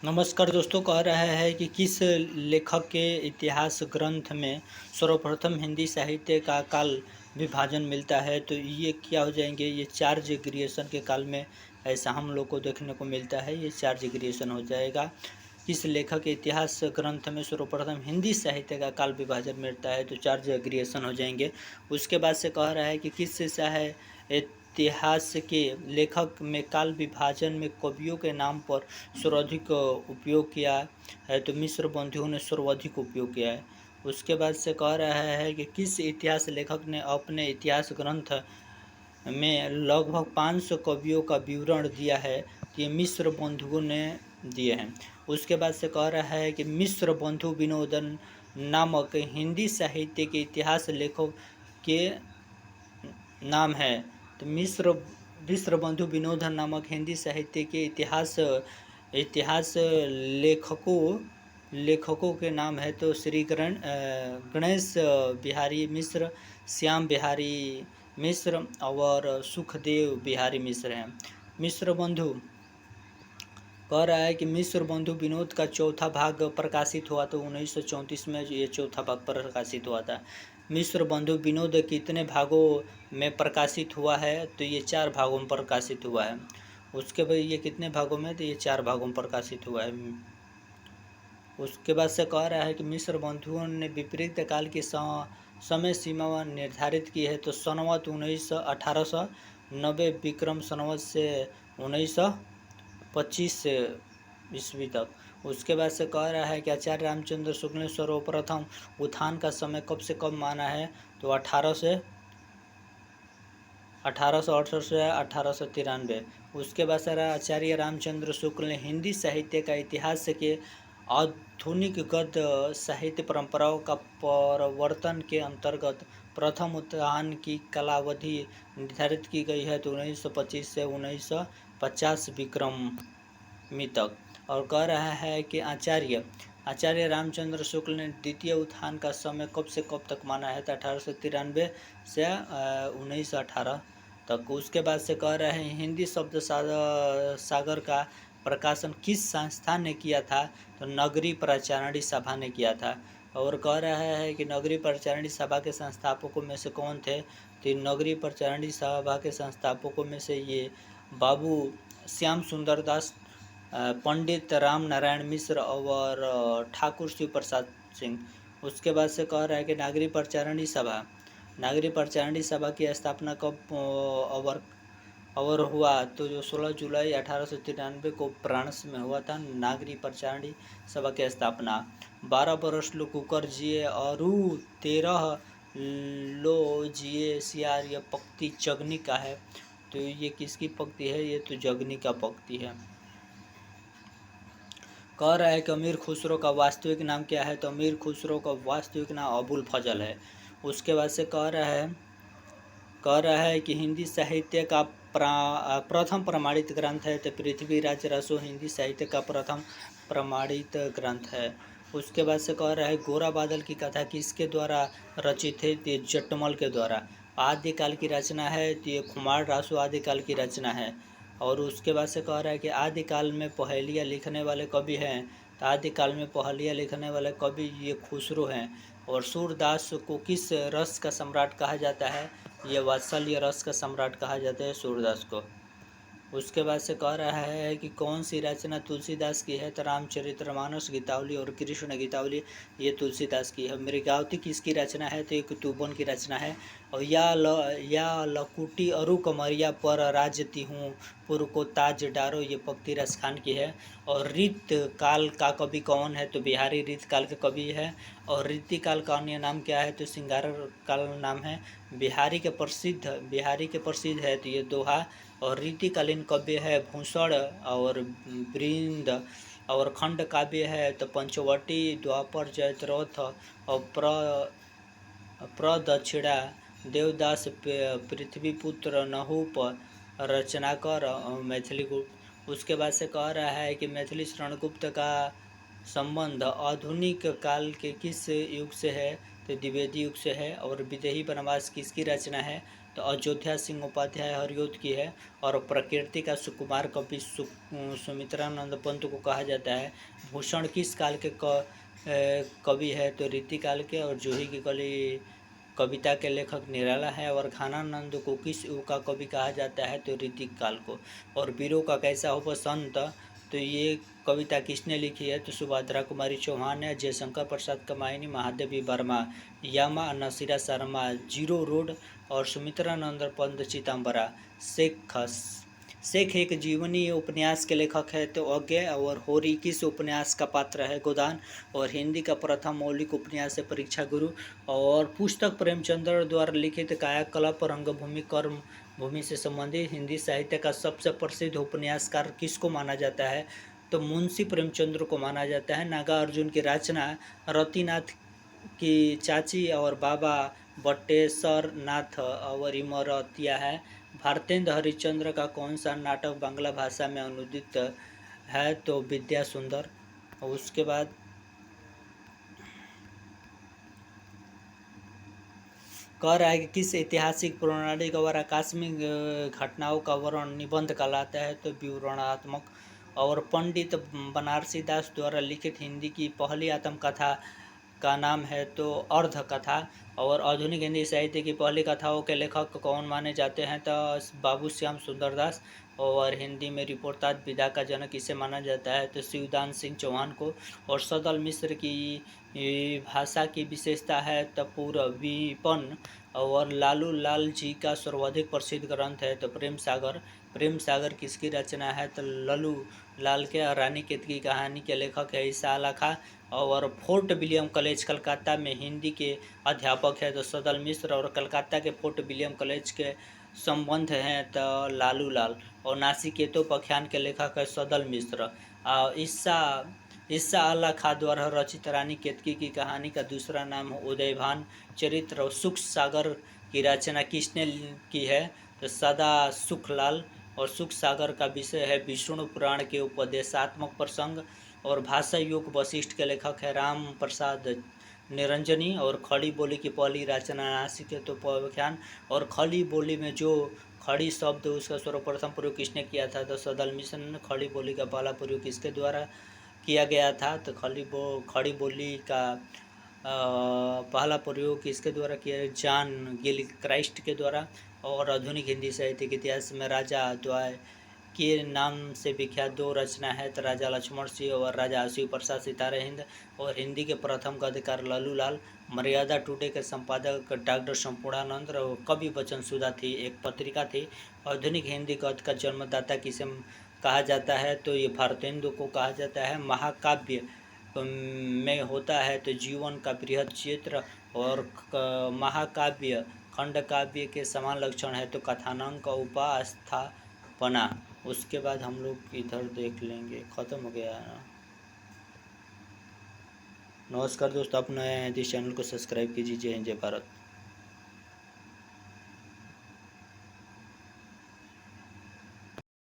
नमस्कार दोस्तों, कह रहा है कि किस लेखक के इतिहास ग्रंथ में सर्वप्रथम हिंदी साहित्य का काल विभाजन मिलता है। तो ये क्या हो जाएंगे, ये चार्ज ग्रियर्सन के काल में ऐसा हम लोग को देखने को मिलता है। ये चार्ज ग्रियर्सन हो जाएगा। किस लेखक के इतिहास ग्रंथ में सर्वप्रथम हिंदी साहित्य का काल विभाजन मिलता है, तो चार्ज ग्रियर्सन हो जाएंगे। उसके बाद से कह रहा है कि किस इतिहास के लेखक में काल विभाजन में कवियों के नाम पर सर्वाधिक उपयोग किया है, तो मिश्र बंधुओं ने सर्वाधिक उपयोग किया है। उसके बाद से कह रहा है कि किस इतिहास लेखक ने अपने इतिहास ग्रंथ में लगभग 500 कवियों का विवरण दिया है, तो ये मिश्र बंधुओं ने दिए हैं। उसके बाद से कह रहा है कि मिश्र बंधु विनोदन नामक हिंदी साहित्य के इतिहास लेखक के नाम है। तो मिश्र बंधु विनोदन नामक हिंदी साहित्य के इतिहास लेखकों के नाम है, तो श्री गणेश बिहारी मिश्र, श्याम बिहारी मिश्र और सुखदेव बिहारी मिश्र हैं। मिश्र बंधु कह रहा है कि मिश्र बंधु विनोद का चौथा भाग प्रकाशित हुआ, तो 1934 में ये चौथा भाग प्रकाशित हुआ था। मिश्र बंधु विनोद कितने भागों में प्रकाशित हुआ है, तो ये 4 भागों में प्रकाशित हुआ है। उसके बाद ये कितने भागों में, तो ये 4 भागों में प्रकाशित हुआ है। उसके बाद से कह रहा है कि मिश्र बंधुओं ने विपरीत काल की समय सीमा निर्धारित की है, तो संवत 1890 विक्रम संवत से 1925 ईस्वी तक। उसके बाद से कह रहा है कि आचार्य रामचंद्र शुक्ल ने सर्वप्रथम उत्थान का समय कब से कब माना है, तो 1868 से 1893। उसके बाद से आचार्य रामचंद्र शुक्ल ने हिंदी साहित्य का इतिहास के आधुनिक गद्य साहित्य परंपराओं का परिवर्तन के अंतर्गत प्रथम उत्थान की कालावधि निर्धारित की गई है, तो 1925 से 1950 विक्रमी तक। और कह रहा है कि आचार्य रामचंद्र शुक्ल ने द्वितीय उत्थान का समय कब से कब तक माना है, तो 1893 से 1918 तक। उसके बाद से कह रहे हैं हिंदी शब्द सागर का प्रकाशन किस संस्था ने किया था, तो नगरी प्रचारणी सभा ने किया था। और कह रहा है कि नगरी प्रचारणी सभा के संस्थापकों में से कौन थे, तो नगरी प्रचारणी सभा के संस्थापकों में से ये बाबू श्याम सुंदर दास, पंडित राम नारायण मिश्र और ठाकुर शिव प्रसाद सिंह। उसके बाद से कह रहा है कि नागरी प्रचारणी सभा की स्थापना कब और हुआ, तो जो 16 जुलाई 1893 को प्राणस में हुआ था नागरी प्रचारणी सभा की स्थापना। 12 वर्ष लो कुकर जिए और 13 लो जिए सियार, यह पंक्ति जगनी का है। तो ये किसकी पंक्ति है, ये तो जगनी का पंक्ति है। कह रहा है कि अमीर खुसरो का वास्तविक नाम क्या है, तो अमीर खुसरो का वास्तविक नाम अबुल फजल है। उसके बाद से कह रहा है कि हिंदी साहित्य का प्रथम प्रमाणित ग्रंथ है, तो पृथ्वीराज रसो हिंदी साहित्य का प्रथम प्रमाणित ग्रंथ है। उसके बाद से कह रहा है गोरा बादल की कथा किसके द्वारा रचित है, तो जटमल के द्वारा। आदिकाल की रचना है, तो ये कुमार रासो आदिकाल की रचना है। और उसके बाद से कह रहा है कि आदिकाल में पहेलियाँ लिखने वाले कवि हैं, तो आदिकाल में पहेलियाँ लिखने वाले कवि ये खुसरो हैं। और सूरदास को किस रस का सम्राट कहा जाता है, ये वात्सल्य रस का सम्राट कहा जाता है सूरदास को। उसके बाद से कह रहा है कि कौन सी रचना तुलसीदास की है, तो रामचरितमानस, गीतावली और कृष्ण गीतावली ये तुलसीदास की है। मृगावती किसकी रचना है, तो एक तुबन की रचना है। और या लकुटी अरु कमरिया पर राजती हूँ पुर को ताज डारो, ये पंक्ति रस खान की है। और रीत काल का कवि कौन है, तो बिहारी रीत काल के कवि है। और रीति काल का अन्य नाम क्या है, तो सिंगार काल नाम है। बिहारी के प्रसिद्ध है, तो ये दोहा। और रीतिकालीन काव्य है भूषण और वृंद। और खंड काव्य है तो पंचवटी, द्वापर, जयद्रथ और प्रदक्षिणा, देवदास, पृथ्वीपुत्र, नहुप, रचनाकर, मैथिली गुप्त। उसके बाद से कह रहा है कि मैथिली शरणगुप्त का संबंध आधुनिक काल के किस युग से है, तो द्विवेदी युग से है। और विदेही वनवास किसकी रचना है, तो अयोध्या सिंह उपाध्याय हरिऔध की है। और प्रकृति का सुकुमार कवि सुमित्रानंद पंत को कहा जाता है। भूषण किस काल के कवि है, तो रीतिकाल के। और जूही की कली कविता के लेखक निराला है। और घानानंद को किस युग का कवि कहा जाता है, तो ऋतिक काल को। और वीरों का कैसा हो बसंत, तो ये कविता किसने लिखी है, तो सुभद्रा कुमारी चौहान है। जयशंकर प्रसाद कमायनी, महादेवी वर्मा, यामा नसीरा शर्मा, जीरो रोड। और सुमित्रानंद पंत चिदम्बरा। शेख एक जीवनी उपन्यास के लेखक है, तो अज्ञे। और होरी किस उपन्यास का पात्र है, गोदान। और हिंदी का प्रथम मौलिक उपन्यास है परीक्षा गुरु। और पुस्तक प्रेमचंद्र द्वारा लिखित कायाकल्प रंगभूमि कर्म भूमि से संबंधित हिंदी साहित्य का सबसे प्रसिद्ध उपन्यासकार किसको माना जाता है, तो मुंशी प्रेमचंद्र को माना जाता है। नागार्जुन की रचना रतिनाथ की चाची और बाबा बटेश्वर नाथ और इमरतिया है। भारतेंद्र हरिश्चंद्र का कौन सा नाटक बांग्ला भाषा में अनुदित है, तो विद्या सुंदर। और उसके बाद कह रहा है कि किस ऐतिहासिक प्रणाली द्वारा आकस्मिक घटनाओं का वर्णन निबंध कहलाता है, तो विवरणात्मक। और पंडित बनारसी दास द्वारा लिखित हिंदी की पहली आत्मकथा का नाम है, तो अर्ध कथा। और आधुनिक हिंदी साहित्य की पहली कथाओं के लेखक कौन माने जाते हैं, तो बाबू श्याम सुंदर दास। और हिंदी में रिपोर्ताज विधा का जनक इसे माना जाता है, तो शिवदान सिंह चौहान को। और सदल मिश्र की भाषा की विशेषता है, तो पूर्वीपन। और लालू लाल जी का सर्वाधिक प्रसिद्ध ग्रंथ है, तो प्रेम सागर। प्रेम सागर किसकी रचना है, तो लल्लू लाल के। रानी केतकी कहानी के लेखक है ईसा अली खां। और फोर्ट विलियम कॉलेज कलकत्ता में हिंदी के अध्यापक है, तो सदल मिश्र। और कलकत्ता के फोर्ट विलियम कॉलेज के संबंध हैं, तो लालू लाल। और नासिकेतोपाख्यान के लेखक है सदल मिश्र। ईसा अली खां द्वारा रचित रानी केतकी की कहानी का दूसरा नाम उदयभान चरित्र। और सुख सागर की रचना किसने की है, तो सदा सुखलाल। और सुख सागर का विषय है विष्णु पुराण के उपदेशात्मक प्रसंग। और भाषा योग वशिष्ठ के लेखक है राम प्रसाद निरंजनी। और खड़ी बोली की पहली रचना नासिकेतोपाख्यान। और खड़ी बोली में जो खड़ी शब्द उसका सर्वप्रथम प्रयोग किसने किया था, तो सदल मिश्र ने। खड़ी बोली का पहला प्रयोग किसके द्वारा किया गया था, तो खड़ी बोली का पहला प्रयोग किसके द्वारा किया, जॉन गिलक्राइस्ट के द्वारा। और आधुनिक हिंदी साहित्य के इतिहास में राजा द्वय के नाम से विख्यात दो रचना है, तो राजा लक्ष्मण सिंह और राजा शिव प्रसाद सितारे हिंद। और हिंदी के प्रथम गद्यकार लल्लू लाल। मर्यादा टुडे के संपादक डॉक्टर संपूर्णानंद। और कवि वचन सुधा थी एक पत्रिका थी। आधुनिक हिंदी गद्य का जन्मदाता किसे कहा जाता है, तो ये भारतेंदु को कहा जाता है। महाकाव्य में होता है, तो जीवन का बृहद क्षेत्र। और महाकाव्य खंड काव्य के समान लक्षण है, तो कथानक उपास्थापना। उसके बाद हम लोग इधर देख लेंगे, ख़त्म हो गया है ना। नमस्कार दोस्तों, आप नए हैं तो इस चैनल को सब्सक्राइब कीजिए। जय हिंद, जय भारत।